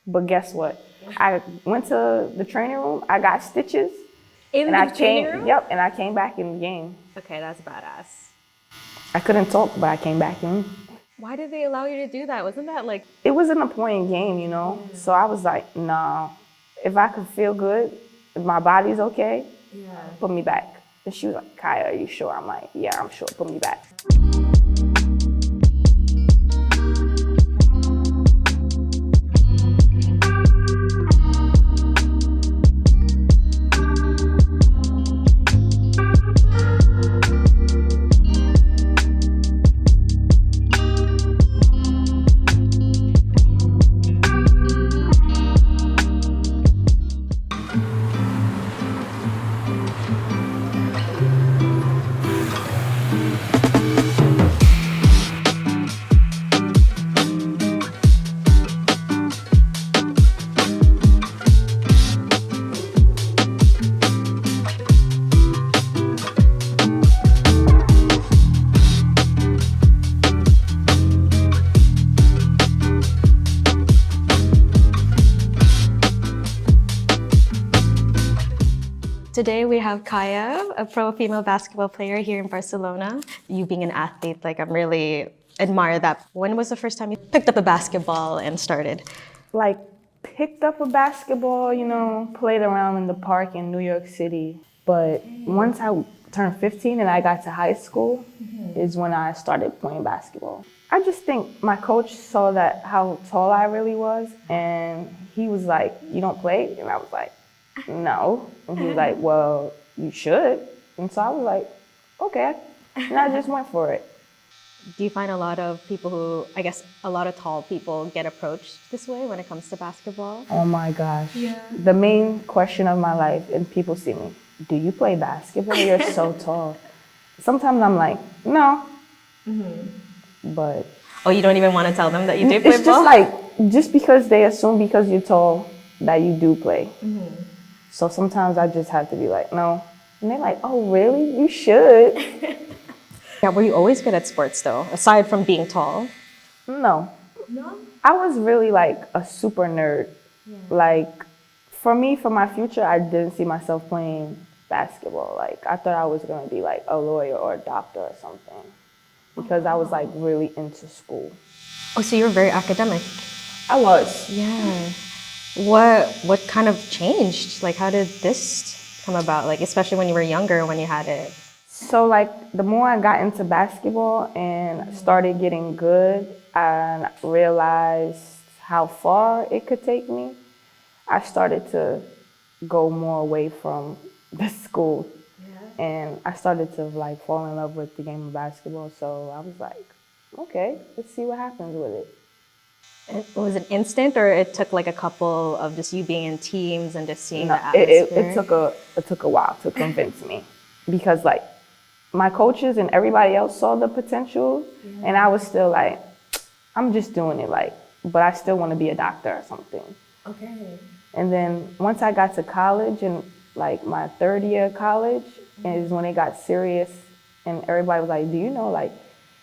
But guess what? I went to the training room, I got stitches. In And the I training came, room? yep, and I came back in the game. Okay, that's badass. I couldn't talk, but I came back in. Why did they allow you to do that? Wasn't that like... It was an important game, you know? So I was like, nah, if I could feel good, if my body's okay, put me back. And she was like, Kiya, are you sure? I'm like, yeah, I'm sure, put me back. Today we have Kiya, a pro female basketball player here in Barcelona. You being an athlete, like I'm really admire that. When was the first time you picked up a basketball and started? Like, picked up a basketball, you know, played around in the park in New York City. But once I turned 15 and I got to high school is when I started playing basketball. I just think my coach saw that how tall I really was, and he was like, you don't play? And I was like, no. And he was like, well, you should. And so I was like, okay. And I just went for it. Do you find a lot of people who, I guess a lot of tall people get approached this way when it comes to basketball? Oh my gosh. Yeah. The main question of my life, and people see me, do you play basketball? You're so tall. Sometimes I'm like, no. But Oh, you don't even want to tell them that you do play it's ball? just like, just because they assume because you're tall that you do play. So sometimes I just have to be like, no. And they're like, oh, really? You should. Yeah, were you always good at sports though, aside from being tall? No. No? I was really like a super nerd. Yeah. Like, for me, for my future, I didn't see myself playing basketball. Like, I thought I was gonna be like a lawyer or a doctor or something. Because I was like really into school. Oh, so you were very academic. I was. Yeah. What kind of changed? Like, how did this come about? Like, especially when you were younger, when you had it. So like, the more I got into basketball and started getting good and realized how far it could take me, I started to go more away from the school. Yeah. And I started to like fall in love with the game of basketball. So I was like, okay, let's see what happens with it. And was it instant, or it took like a couple of just you being in teams and just seeing the atmosphere? It took a while to convince me, because like my coaches and everybody else saw the potential, and I was still like, I'm just doing it like, but I still want to be a doctor or something. Okay. And then once I got to college, and like my third year of college is when it got serious, and everybody was like, do you know like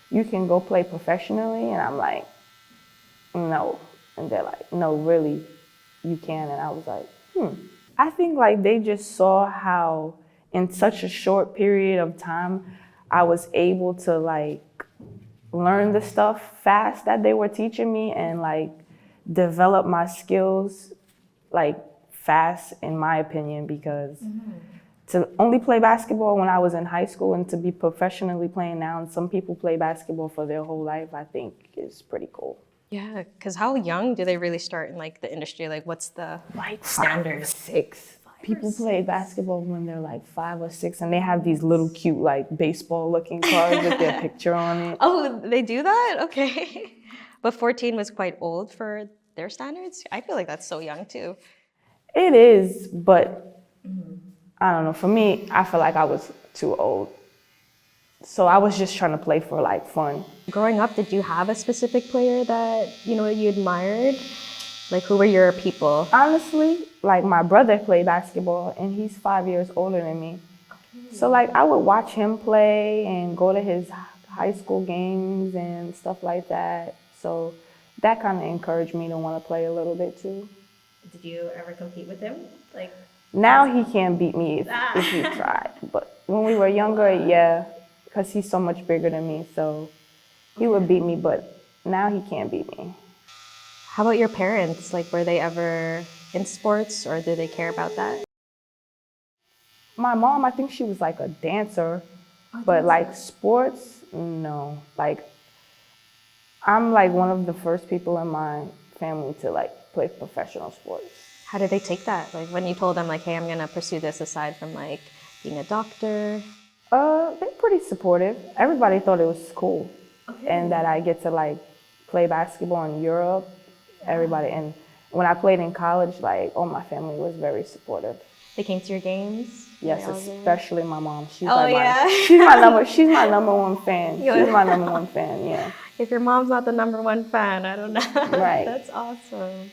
you can go play professionally? And I'm like, no. And they're like, no, really, you can. And I was like, I think like they just saw how in such a short period of time I was able to like learn the stuff fast that they were teaching me, and like develop my skills like fast, in my opinion, because to only play basketball when I was in high school and to be professionally playing now, and some people play basketball for their whole life, I think is pretty cool. Yeah, because how young do they really start in like the industry? Like, what's the Like standard? 5 or 6. People play basketball when they're like 5 or 6, and they have these little cute like baseball-looking cards with their picture on it. Oh, they do that? Okay. But 14 was quite old for their standards? I feel like that's so young too. It is, but I don't know. For me, I feel like I was too old. So I was just trying to play for like fun. Growing up, did you have a specific player that, you know, you admired? Like, who were your people? Honestly, like my brother played basketball, and he's 5 years older than me. So like I would watch him play and go to his high school games and stuff like that. So that kind of encouraged me to want to play a little bit too. Did you ever compete with him? Like Now he can't beat me if he tried, but when we were younger, yeah, because he's so much bigger than me, so he would beat me, but now he can't beat me. how about your parents? Like were they ever in sports or did they care about that? My mom, I think she was like a dancer, but like sports, no. Like I'm like one of the first people in my family to like play professional sports. How did they take that? Like when you told them like, hey, I'm gonna pursue this aside from like being a doctor? They're pretty supportive. Everybody thought it was cool, and that I get to like play basketball in Europe. Everybody, and when I played in college, like, oh, my family was very supportive. They came to your games? Yes, especially my mom. She's Oh, like yeah. she's my number one fan. She's my number one fan. Yeah. If your mom's not the number one fan, I don't know. Right. That's awesome.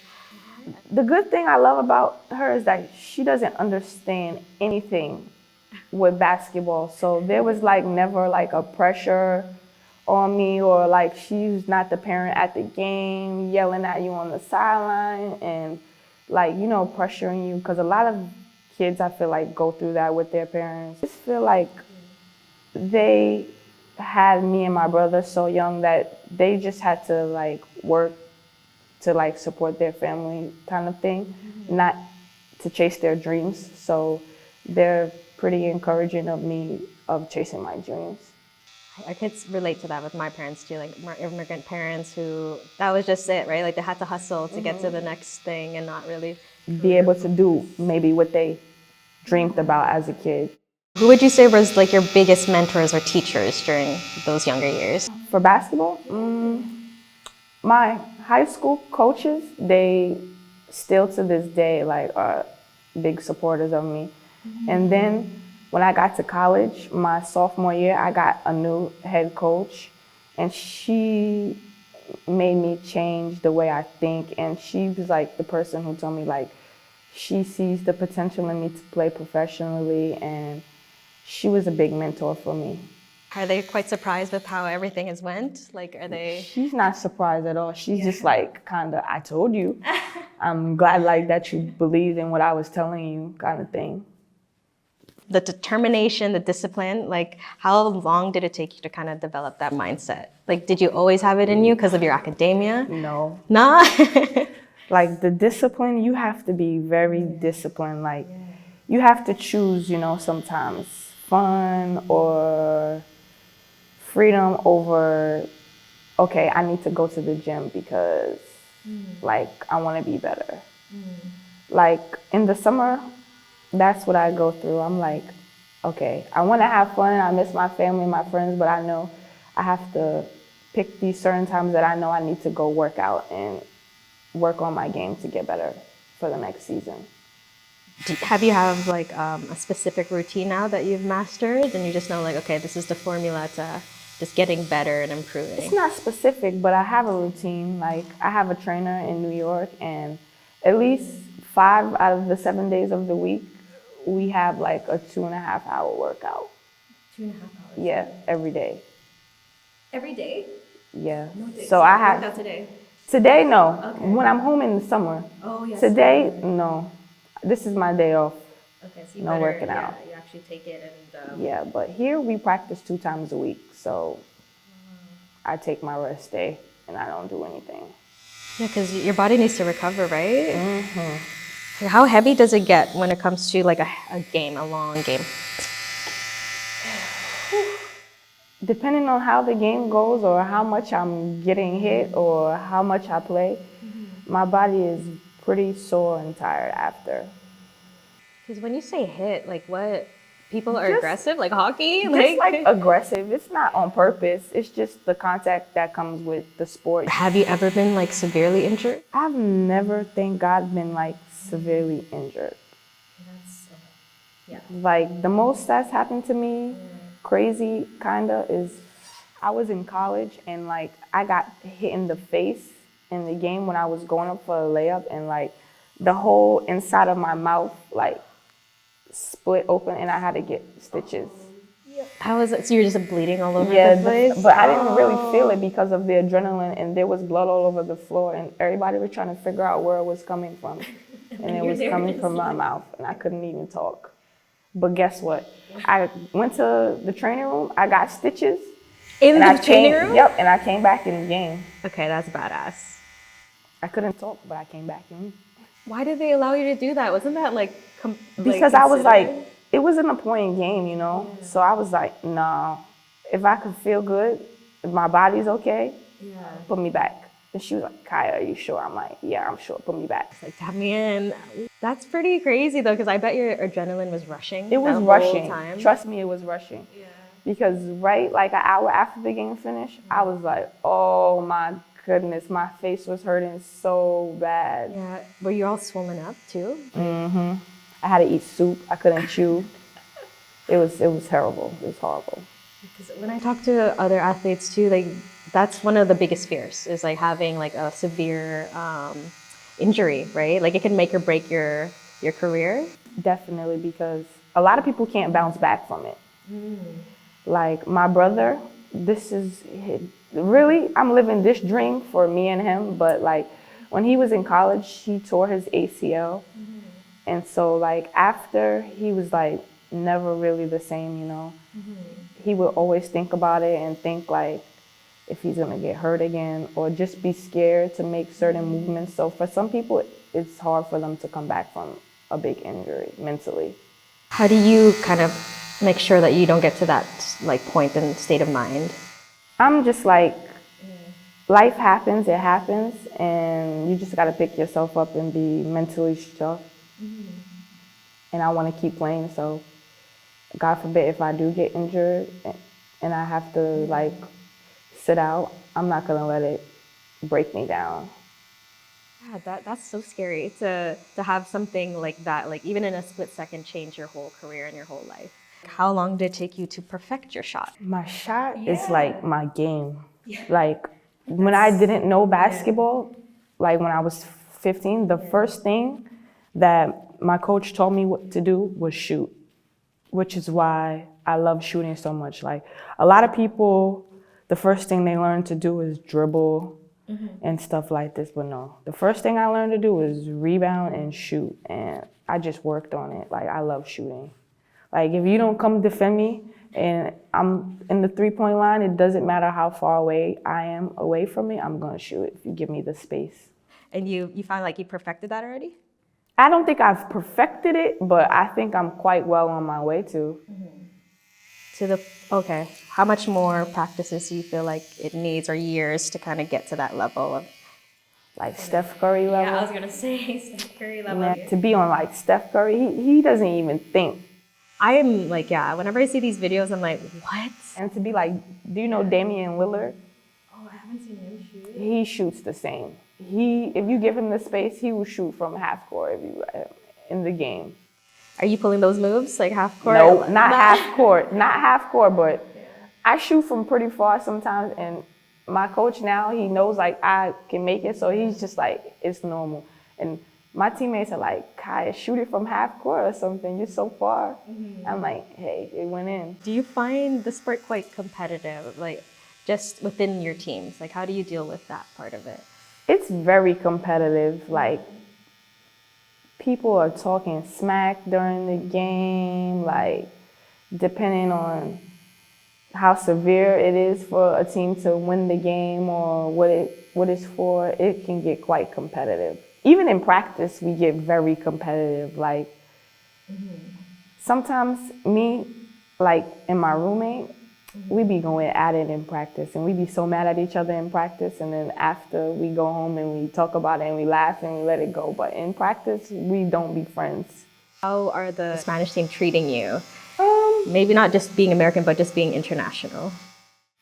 The good thing I love about her is that she doesn't understand anything with basketball. So there was like never like a pressure on me, or like she's not the parent at the game yelling at you on the sideline and like, you know, pressuring you. Because a lot of kids, I feel like, go through that with their parents. I just feel like they had me and my brother so young that they just had to like work to like support their family kind of thing, not to chase their dreams. So they're pretty encouraging of me of chasing my dreams. I could relate to that with my parents too, like immigrant parents who, that was just it, right? Like they had to hustle to get to the next thing and not really be able to do maybe what they dreamed about as a kid. Who would you say was like your biggest mentors or teachers during those younger years? For basketball, my high school coaches, they still to this day like are big supporters of me. And then when I got to college, my sophomore year, I got a new head coach, and she made me change the way I think. And she was like the person who told me like she sees the potential in me to play professionally, and she was a big mentor for me. Are they quite surprised with how everything has went? Like, are they? She's not surprised at all. She's just like, kind of, I told you. I'm glad like that you believed in what I was telling you, kind of thing. The determination, the discipline, like how long did it take you to kind of develop that mindset? Like, did you always have it in you because of your academia? No. Nah? Like the discipline, you have to be very disciplined. Like you have to choose, you know, sometimes fun or freedom over, okay, I need to go to the gym because like I want to be better. Like in the summer, that's what I go through. I'm like, okay, I want to have fun. I miss my family, my friends, but I know I have to pick these certain times that I know I need to go work out and work on my game to get better for the next season. Have you have like a specific routine now that you've mastered and you just know like, okay, this is the formula to just getting better and improving? It's not specific, but I have a routine. Like I have a trainer in New York, and at least 5 out of the 7 days of the week, we have like a 2.5 hour workout. 2.5 hours? Yeah, every day. Every day? Yeah. No, so I have. Workout today? Today, no. Okay. When I'm home in the summer. Oh, yes. Today, no. This is my day off. Okay, so you No working out. Yeah, you actually take it and... Yeah, but here we practice 2 times a week, so I take my rest day and I don't do anything. Yeah, because your body needs to recover, right? Mm-hmm. How heavy does it get when it comes to like a game, a long game? Depending on how the game goes or how much I'm getting hit or how much I play, my body is pretty sore and tired after. Because when you say hit, like what? People are Just- aggressive, like hockey? Just like aggressive. It's not on purpose. It's just the contact that comes with the sport. Have you ever been like severely injured? I've never, thank God, been like severely injured. Like the most that's happened to me, crazy kinda, is I was in college and like I got hit in the face in the game when I was going up for a layup, and like the whole inside of my mouth like split open and I had to get stitches. How was it? So you're just bleeding all over Yeah, the place? but I didn't really feel it because of the adrenaline, and there was blood all over the floor, and everybody was trying to figure out where it was coming from. And it was coming from my mouth, and I couldn't even talk. But guess what? I went to the training room, I got stitches. In the training room? Yep, and I came back in the game. Okay, that's badass. I couldn't talk, but I came back in. Why did they allow you to do that? Wasn't that like Because I was like, it wasn't a point game, you know? Yeah. So I was like, nah, if I could feel good, if my body's okay, put me back. And she was like, Kiya, are you sure? I'm like, yeah, I'm sure, put me back. Like, tap me in. That's pretty crazy though, because I bet your adrenaline was rushing. It was the rushing. Whole time. Trust me, it was rushing. Yeah. Because right, like an hour after the game finished, I was like, oh my goodness, my face was hurting so bad. Yeah, were you all swollen up too? Mm-hmm. I had to eat soup. I couldn't chew. It was terrible. It was horrible. Because when I talk to other athletes too, like that's one of the biggest fears is like having like a severe injury, right? Like it can make or break your career. Definitely, because a lot of people can't bounce back from it. Like my brother, this is really, I'm living this dream for me and him, but like when he was in college, he tore his ACL. And so like after, he was like never really the same, you know. He would always think about it and think like if he's gonna get hurt again, or just be scared to make certain movements. So for some people, it's hard for them to come back from a big injury mentally. How do you kind of make sure that you don't get to that like point and state of mind? I'm just like, life happens, it happens, and you just gotta pick yourself up and be mentally tough. And I wanna keep playing, so God forbid if I do get injured and I have to like sit out, I'm not gonna let it break me down. Yeah, that's so scary to have something like that, like even in a split second, change your whole career and your whole life. How long did it take you to perfect your shot? My shot is like my game. Like when I didn't know basketball, like when I was 15, the first thing that my coach told me what to do was shoot, which is why I love shooting so much. Like a lot of people, the first thing they learn to do is dribble and stuff like this, but no. The first thing I learned to do was rebound and shoot, and I just worked on it. Like I love shooting. Like if you don't come defend me and I'm in the 3-point line, it doesn't matter how far away I am away from it, I'm gonna shoot it if you give me the space. And you found like you perfected that already? I don't think I've perfected it, but I think I'm quite well on my way to. Okay, how much more practices do you feel like it needs, or years to kind of get to that level of? Like Steph Curry level? Yeah, I was gonna say Steph Curry level. Man, to be on like Steph Curry, he doesn't even think. I'm like, yeah, whenever I see these videos, I'm like, what? And to be like, do you know Damian Lillard? Oh, I haven't seen him shoot. He shoots the same. If you give him the space, he will shoot from half court if you in the game. Are you pulling those moves, like half court? No, not half court. Not half court, but I shoot from pretty far sometimes, and my coach now, he knows like I can make it, so he's just like, it's normal. And my teammates are like, Kiya, shoot it from half court or something, you're so far. I'm like, hey, it went in. Do you find the sport quite competitive, like just within your teams? Like how do you deal with that part of it? It's very competitive. Like people are talking smack during the game, like depending on how severe it is for a team to win the game or what it's for, it can get quite competitive. Even in practice, we get very competitive. Like sometimes me, like and my roommate, we be going at it in practice, and we be so mad at each other in practice, and then after we go home and we talk about it and we laugh and we let it go. But in practice, we don't be friends. How are the Spanish team treating you? Maybe not just being American, but just being international.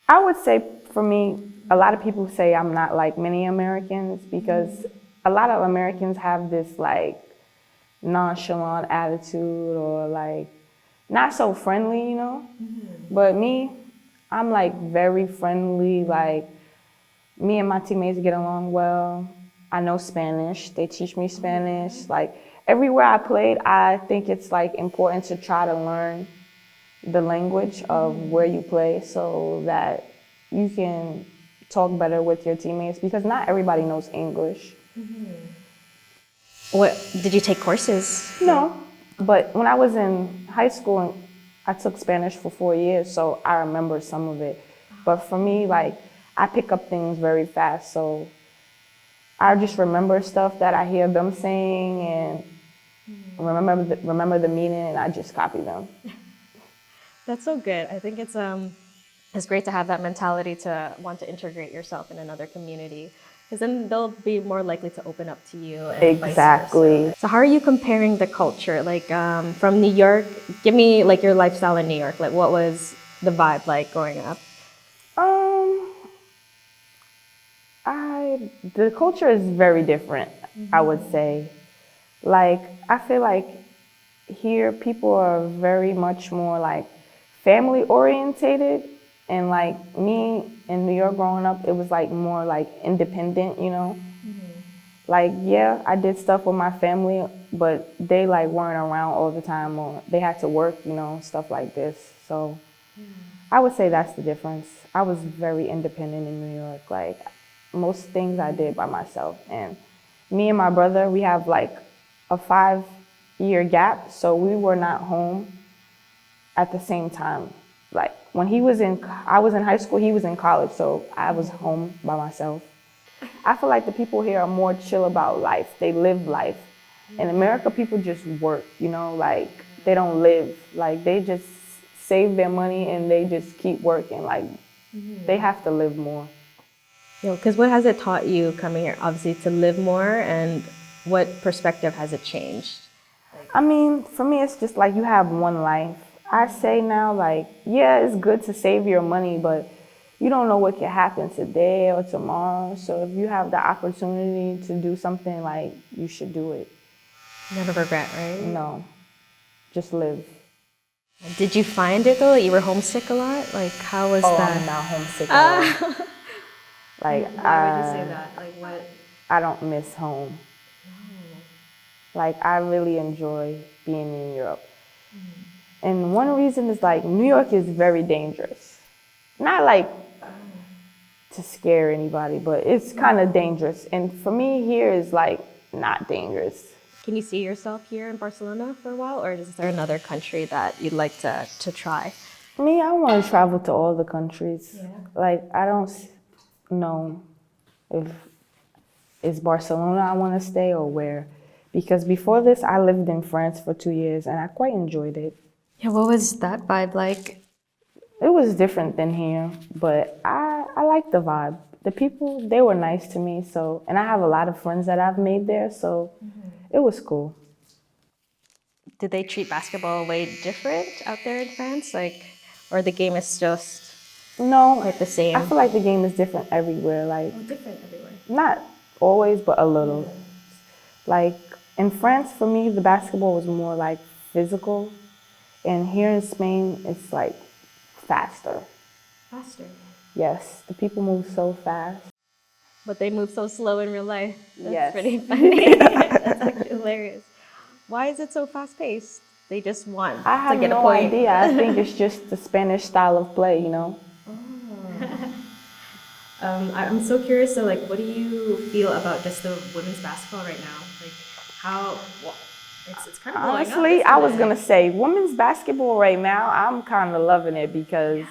I would say for me, a lot of people say I'm not like many Americans because a lot of Americans have this like nonchalant attitude or like not so friendly, you know? But me, I'm like very friendly. Like me and my teammates get along well. I know Spanish, they teach me Spanish. Like everywhere I played, I think it's like important to try to learn the language of where you play so that you can talk better with your teammates because not everybody knows English. What did you take courses? No, but when I was in high school, I took Spanish for 4 years, so I remember some of it. But for me, like, I pick up things very fast, so I just remember stuff that I hear them saying and remember the meaning, and I just copy them. That's so good. I think it's great to have that mentality to want to integrate yourself in another community, because then they'll be more likely to open up to you. And Exactly. vice versa. So how are you comparing the culture? Like from New York, give me like your lifestyle in New York. Like what was the vibe like growing up? The culture is very different, I would say. Like, I feel like here people are very much more like family orientated, and like me in New York growing up, it was like more like independent, you know? Like, yeah, I did stuff with my family, but they like weren't around all the time, or they had to work, you know, stuff like this. So I would say that's the difference. I was very independent in New York. Like, most things I did by myself. And me and my brother, we have like a 5-year gap, so we were not home at the same time. Like, when I was in high school, he was in college, so I was home by myself. I feel like the people here are more chill about life. They live life. In America, people just work, you know, like they don't live. Like they just save their money and they just keep working. Like they have to live more. Because what has it taught you coming here? Obviously to live more, and what perspective has it changed? I mean, for me, it's just like you have one life. I say now, like, yeah, it's good to save your money, but you don't know what can happen today or tomorrow. So if you have the opportunity to do something, like, you should do it. Never regret, right? No, just live. Did you find it though? You were homesick a lot? Like, how was that? I'm not homesick at all. Like, Why would you say that? Like, what? I don't miss home. Like, I really enjoy being in Europe. And one reason is like, New York is very dangerous. Not like to scare anybody, but it's kind of dangerous. And for me, here is like not dangerous. Can you see yourself here in Barcelona for a while, or is there another country that you'd like to try? Me, I want to travel to all the countries. Yeah. Like, I don't know if it's Barcelona I want to stay or where. Because before this, I lived in France for 2 years and I quite enjoyed it. Yeah, what was that vibe like? It was different than here, but I liked the vibe. The people, they were nice to me, so, and I have a lot of friends that I've made there, so it was cool. Did they treat basketball way different out there in France? Like, or the game is just No, quite the same? I feel like the game is different everywhere. Like, Different everywhere. not always, but a little. Like, in France, for me, the basketball was more like physical. And here in Spain, it's like faster. Faster. Yes, the people move so fast. But they move so slow in real life. That's Yes. pretty funny. That's actually hilarious. Why is it so fast paced? They just want I to have get a no point. idea. I think it's just the Spanish style of play, you know? I'm so curious. So, like, what do you feel about just the women's basketball right now? Like, how? Well, it's kind of blowing up, Honestly, isn't I was it? going to say women's basketball right now, I'm kind of loving it because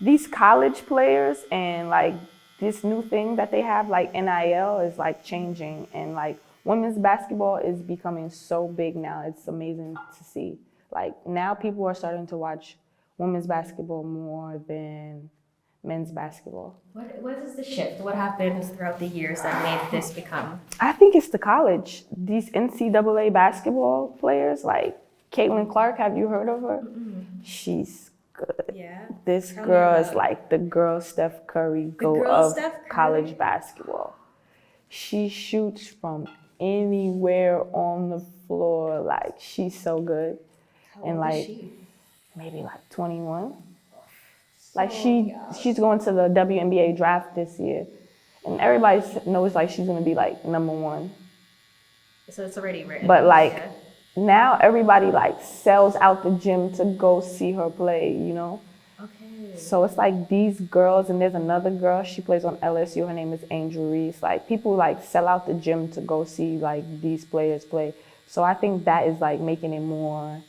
these college players and like this new thing that they have, like NIL, is like changing. And like women's basketball is becoming so big now. It's amazing to see. Like now people are starting to watch women's basketball more than men's basketball. What is the shift? What happened throughout the years that made this become? I think it's the college. These NCAA basketball players, like Caitlin Clark, have you heard of her? She's good. Yeah. This Tell me girl is about- like the girl Steph Curry of college basketball. She shoots from anywhere on the floor. Like, she's so good. And like, maybe like 21. Like she's going to the WNBA draft this year. And everybody knows like she's gonna be like #1. So it's already written. But like yeah. now everybody like sells out the gym to go see her play, you know? Okay. So it's like these girls, and there's another girl, she plays on LSU, her name is Angel Reese. Like people like sell out the gym to go see like these players play. So I think that is like making it more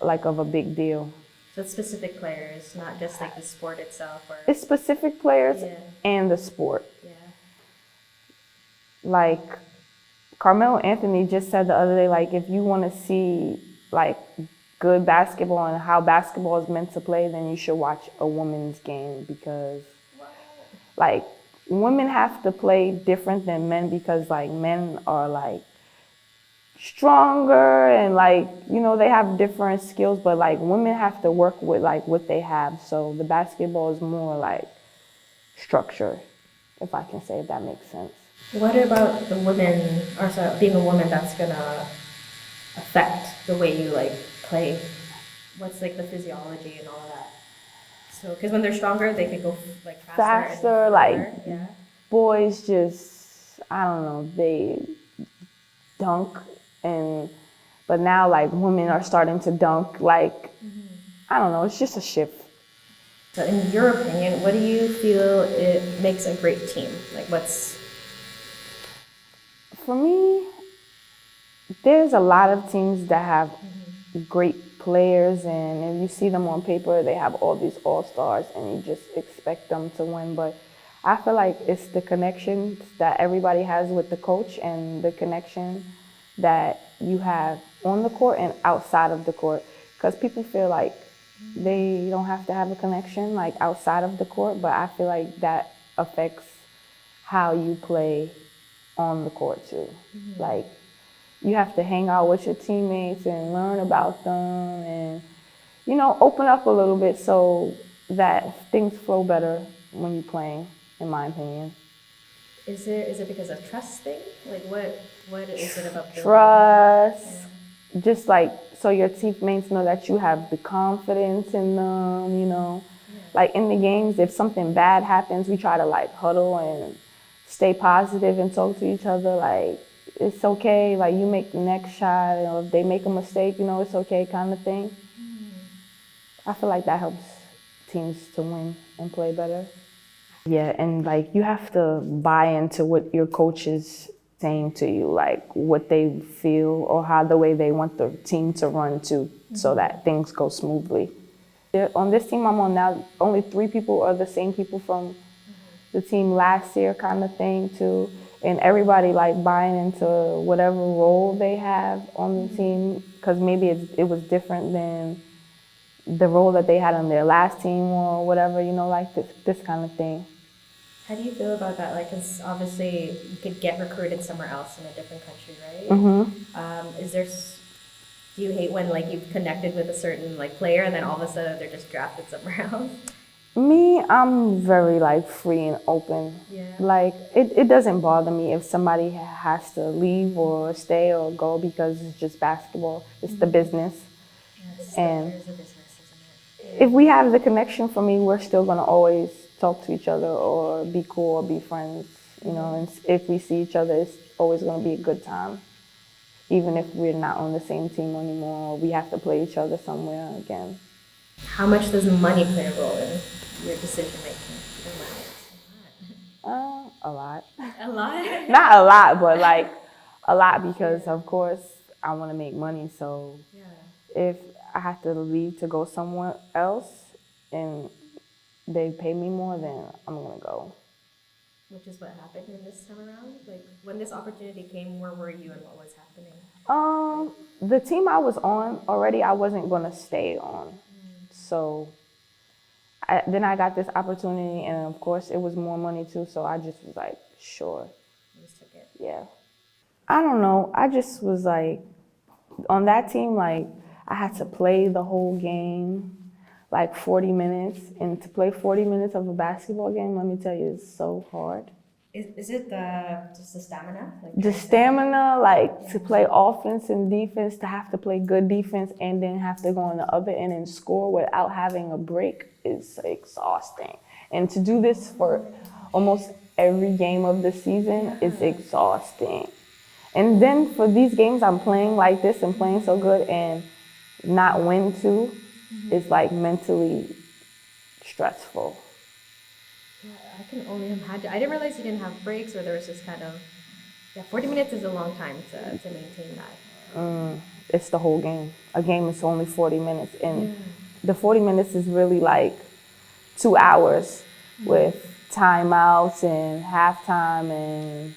like of a big deal. So it's specific players, not just like the sport itself, or It's specific players Yeah. and the sport. yeah. Like Carmelo Anthony just said the other day, like if you want to see like good basketball and how basketball is meant to play, then you should watch a women's game because like women have to play different than men because like men are like stronger and like, you know, they have different skills, but like women have to work with like what they have. So the basketball is more like structure, if I can say, if that makes sense. What about the women, or sorry, being a woman, that's gonna affect the way you like play? What's like the physiology and all of that? So, because when they're stronger, they can go like Faster, and like farther, yeah. boys just, I don't know, they dunk but now like women are starting to dunk, like, I don't know, it's just a shift. So, in your opinion, what do you feel it makes a great team? Like, what's For me, there's a lot of teams that have great players, and if you see them on paper, they have all these all-stars, and you just expect them to win. But I feel like it's the connections that everybody has with the coach and the connection that you have on the court and outside of the court. Because people feel like they don't have to have a connection like outside of the court, but I feel like that affects how you play on the court too. Like you have to hang out with your teammates and learn about them and, you know, open up a little bit so that things flow better when you're playing, in my opinion. is it because of trust thing? Like, what is it about building? Trust, just like so your teammates know that you have the confidence in them, you know. Like in the games, if something bad happens, we try to like huddle and stay positive and talk to each other like, it's okay, like you make the next shot, or if they make a mistake, you know, it's okay kind of thing. I feel like that helps teams to win and play better. Yeah, and like you have to buy into what your coach is saying to you, like what they feel or how the way they want the team to run to, so that things go smoothly. On this team I'm on now, only 3 people are the same people from the team last year kind of thing too. And everybody like buying into whatever role they have on the team, because maybe it was different than the role that they had on their last team or whatever, you know, like this kind of thing. How do you feel about that? Like, because obviously you could get recruited somewhere else in a different country, right? Do you hate when like you've connected with a certain like player and then all of a sudden they're just drafted somewhere else? Me, I'm very like free and open. Yeah. Like it doesn't bother me if somebody has to leave or stay or go because it's just basketball. It's the business. Yes, And there's a business, isn't it? if we have the connection, for me, we're still gonna always talk to each other or be cool or be friends, you know. And if we see each other, it's always gonna be a good time, even if we're not on the same team anymore or we have to play each other somewhere again. How much does money play a role in your decision making? A lot. A lot. Not a lot, but like a lot because of course I want to make money. So if I have to leave to go somewhere else and they pay me more, then I'm gonna go. Which is what happened in this time around? Like, when this opportunity came, where were you and what was happening? The team I was on already, I wasn't gonna stay on. So then I got this opportunity, and of course it was more money too, so I just was like, sure. You just took it. Yeah. I don't know, I just was like, on that team, like, I had to play the whole game, like 40 minutes, and to play 40 minutes of a basketball game, let me tell you, is so hard. Is it just the stamina? Like The stamina, like to play offense and defense, to have to play good defense and then have to go on the other end and score without having a break is exhausting. And to do this for almost every game of the season is exhausting. And then for these games, I'm playing like this and playing so good and not win too is like mentally stressful. Yeah, I can only imagine. I didn't realize you didn't have breaks, or there was just kind of, yeah, 40 minutes is a long time to maintain that. It's the whole game. A game is only 40 minutes, and Yeah. the 40 minutes is really like 2 hours with timeouts and halftime and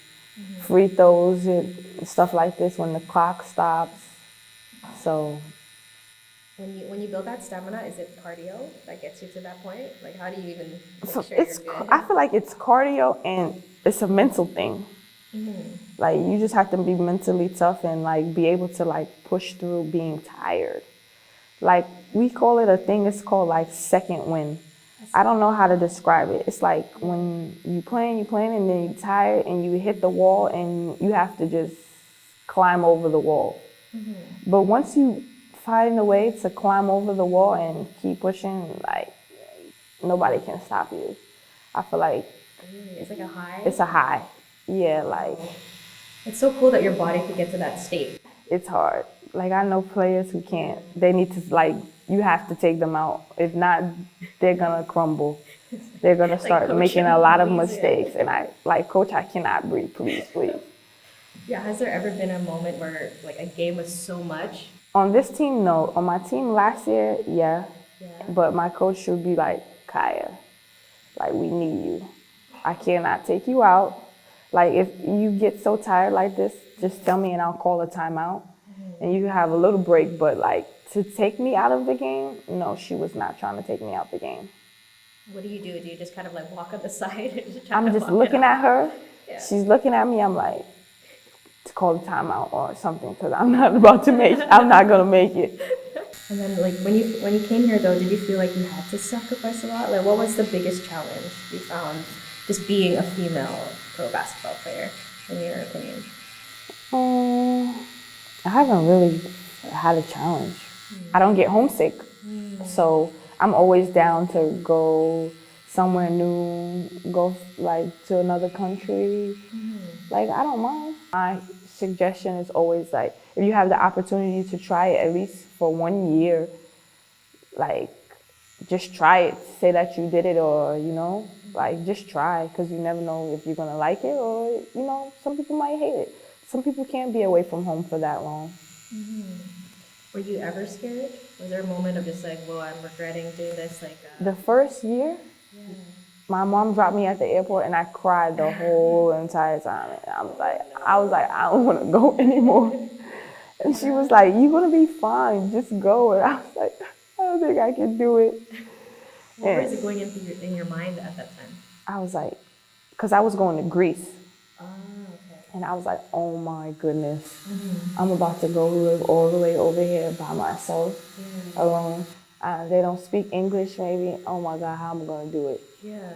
free throws and stuff like this when the clock stops. So When you build that stamina, is it cardio that gets you to that point? Like, how do you even make so sure you're good? I feel like it's cardio and it's a mental thing. Like you just have to be mentally tough and like be able to like push through being tired. Like we call it a thing, it's called like second wind. I don't know how to describe it. It's like when you playing and then you're tired and you hit the wall and you have to just climb over the wall. But once you find a way to climb over the wall and keep pushing, like nobody can stop you. I feel like Really? It's like a high? it's a high. Yeah, like It's so cool that your body could get to that state. it's hard. Like I know players who can't. They need to like you have to take them out. If not, they're gonna crumble. They're gonna start coach making a them, lot of please, mistakes. And I like, coach, I cannot breathe. Please, please. Yeah, has there ever been a moment where like a game was so much? On this team, no. On my team last year, yeah. But my coach should be like, Kiya, like we need you. I cannot take you out. Like if you get so tired like this, just tell me and I'll call a timeout. And you can have a little break, but like to take me out of the game, no, she was not trying to take me out the game. What do? Do you just kind of like walk on the side and just try I'm to just walk it looking off? at her. Yeah. She's looking at me. I'm like, to call a timeout or something because I'm not about to make. I'm not gonna make it. And then like when you came here though, did you feel like you had to sacrifice a lot? Like what was the biggest challenge you found just being a female pro basketball player, in your opinion? I haven't really had a challenge. I don't get homesick, so I'm always down to go somewhere new, go like to another country. Like I don't mind. My suggestion is always like if you have the opportunity to try it at least for 1 year, like just try it. Say that you did it, or like just try because you never know if you're gonna like it, or some people might hate it. Some people can't be away from home for that long. Were you ever scared? Was there a moment of just like, whoa, I'm regretting doing this? Like The first year, my mom dropped me at the airport and I cried the whole entire time. And I was like, I don't want to go anymore. And she was like, you're gonna be fine, just go. And I was like, I don't think I can do it. what was it going in your mind at that time? I was like, because I was going to Greece. Oh, okay. And I was like, oh my goodness, I'm about to go live all the way over here by myself, alone. They don't speak English maybe. Oh my God, how am I gonna do it? Yeah.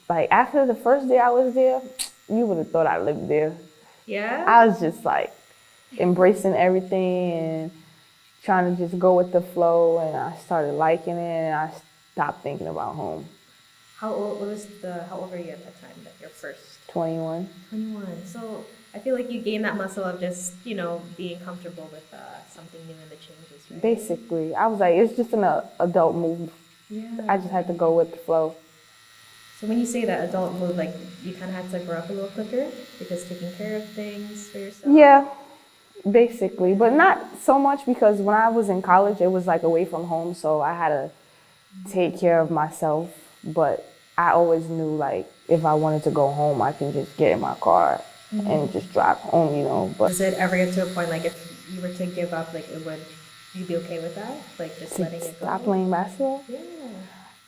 Like after the first day I was there, you would have thought I lived there. Yeah? I was just like embracing everything and trying to just go with the flow, and I started liking it and I stopped thinking about home. How old were you at that time, that your first? 21. 21. So I feel like you gained that muscle of just, being comfortable with something new and the changes, right? Basically, I was like, it's just an adult move. Yeah. I just had to go with the flow. So when you say that adult move, like you kind of had to grow up a little quicker because taking care of things for yourself? Yeah, basically, but not so much because when I was in college, it was like away from home, so I had to take care of myself. But I always knew like if I wanted to go home, I can just get in my car and just drive home, But Does it ever get to a point like if you were to give up, like you'd be okay with that? Like just letting it go? stop playing basketball? Yeah.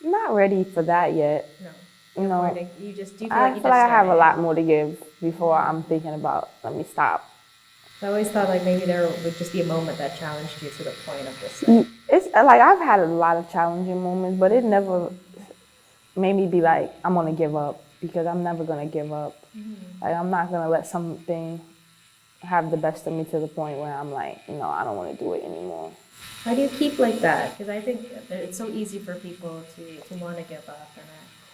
Not ready for that yet. No. You know, Do you feel like I you feel just like I have a started? lot more to give before I'm thinking about let me stop. I always thought like maybe there would just be a moment that challenged you to the point of just like, It's like I've had a lot of challenging moments, but it never made me be like, I'm gonna give up, because I'm never gonna give up. Like I'm not gonna let something have the best of me to the point where I'm like, no, I don't want to do it anymore. how do you keep like that? Because I think that it's so easy for people to want to give up, and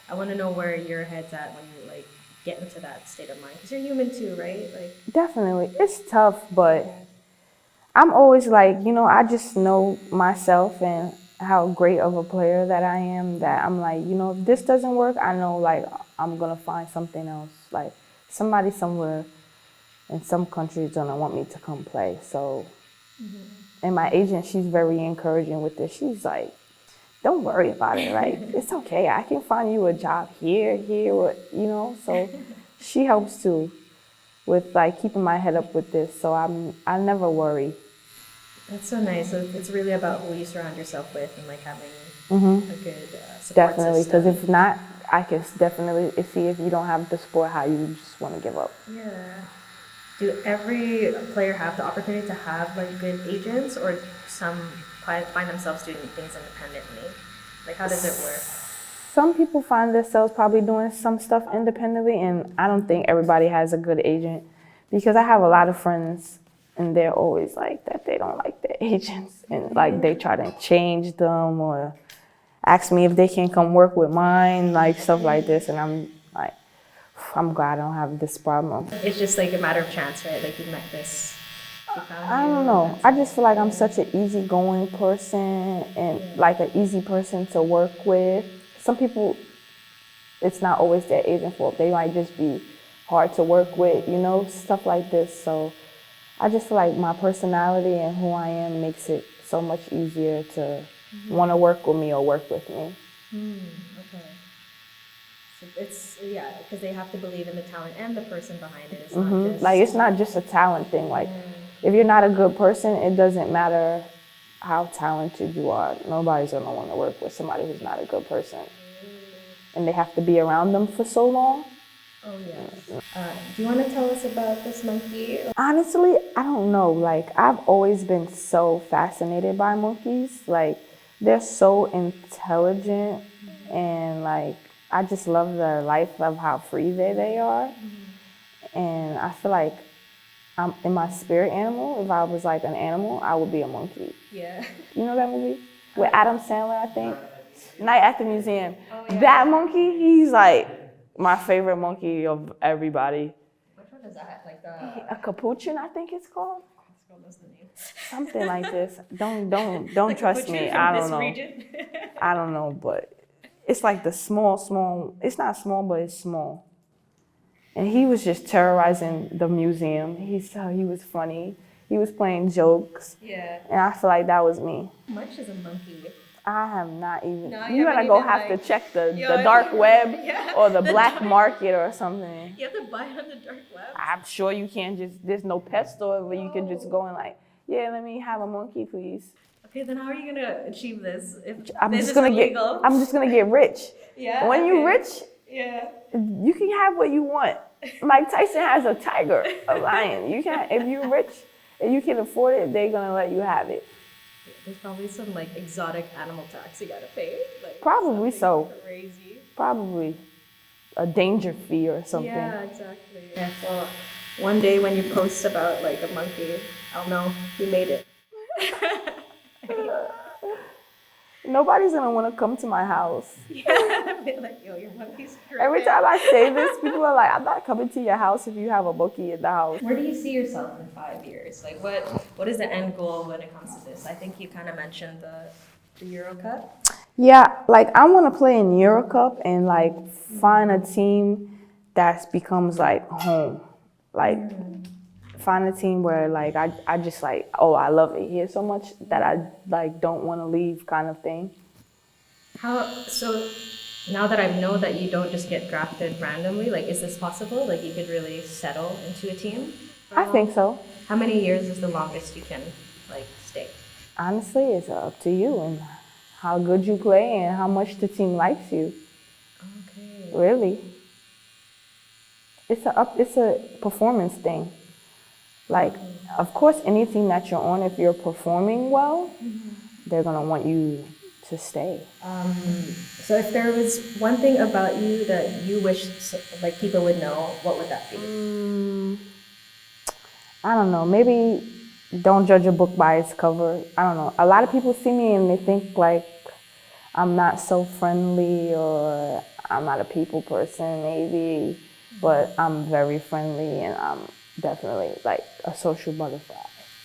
I want to know where your head's at when you like get into that state of mind? Because you're human too, right? Like, Definitely. It's tough, but I'm always like, I just know myself and how great of a player that I am, that I'm like, if this doesn't work, I know like I'm gonna find something else. Like somebody somewhere in some countries gonna want me to come play. So, and my agent, she's very encouraging with this. She's like, don't worry about it. Like, it's okay. I can find you a job here, so she helps too with like keeping my head up with this. So I never worry. that's so nice. So it's really about who you surround yourself with and like having a good support Definitely, system. because if not, I can definitely see if you don't have the support, how you just want to give up. Yeah. Do every player have the opportunity to have like good agents, or some find themselves doing things independently? Like, how does it work? Some people find themselves probably doing some stuff independently, and I don't think everybody has a good agent, because I have a lot of friends and they're always like that. They don't like their agents, and like they try to change them or ask me if they can come work with mine, like stuff like this. And I'm like, I'm glad I don't have this problem. It's just like a matter of chance, right? Like you met this. I don't know. I just feel like I'm such an easygoing person and like an easy person to work with. Some people, it's not always their agent fault. They might just be hard to work with, stuff like this. So I just feel like my personality and who I am makes it so much easier to want to work with me or work with me. Okay. So it's because they have to believe in the talent and the person behind it. It's not just Like, it's not just a talent thing. Like, if you're not a good person, it doesn't matter how talented you are. Nobody's gonna want to work with somebody who's not a good person. And they have to be around them for so long. Oh yeah. Do you want to tell us about this monkey? Honestly, I don't know. Like, I've always been so fascinated by monkeys. Like, they're so intelligent, and like, I just love their life of how free they are. And I feel like I'm in my spirit animal. If I was like an animal, I would be a monkey. Yeah. You know that movie with Adam Sandler, I think. Night at the Museum. Oh, yeah. That monkey, he's like my favorite monkey of everybody. Which one is that? Like A capuchin, I think it's called. What's the name? Something like this. Don't trust me. From I this don't know. region? I don't know, but it's like the small. It's not small, but it's small. And he was just terrorizing the museum. He was funny. He was playing jokes. Yeah. And I feel like that was me. How much is a monkey? I have not even. No, You gotta go have to check the dark web or the black market or something. You have to buy it on the dark web? I'm sure you can't just. There's no pet store where you can just go and like, yeah, let me have a monkey, please. Okay, then how are you gonna achieve this? If I'm this just is gonna illegal? I'm just gonna get rich. Yeah. When you rich, Yeah. you can have what you want. Mike Tyson has a tiger, a lion. You can, if you're rich and you can afford it, they're gonna let you have it. There's probably some like exotic animal tax you gotta pay. Like, Probably so. crazy. Probably a danger fee or something. Yeah, exactly. Yeah, so one day when you post about like a monkey, I'll know you made it. Nobody's gonna want to come to my house. Yeah, I'll be like, yo, your monkey's great. Every time I say this, people are like, I'm not coming to your house if you have a monkey in the house. Where do you see yourself in 5 years? Like, what is the end goal when it comes to this? I think you kind of mentioned the Euro Cup. Yeah, like I want to play in Euro Cup and like find a team that becomes like home. Like find a team where like I just like, oh, I love it here so much that I like don't want to leave kind of thing. So now that I know that you don't just get drafted randomly, like is this possible? Like you could really settle into a team? I think so. How many years is the longest you can like stay? Honestly, it's up to you and how good you play and how much the team likes you. Okay. Really. It's a performance thing. Like, of course, any team that you're on, if you're performing well, they're gonna want you to stay. So if there was one thing about you that you wish like people would know, what would that be? I don't know. Maybe don't judge a book by its cover. I don't know. A lot of people see me and they think like I'm not so friendly or I'm not a people person, maybe. but I'm very friendly and I'm definitely like a social butterfly.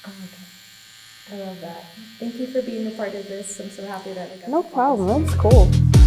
Oh, okay. I love that. Thank you for being a part of this. I'm so happy that we got No to do this. problem, it's cool.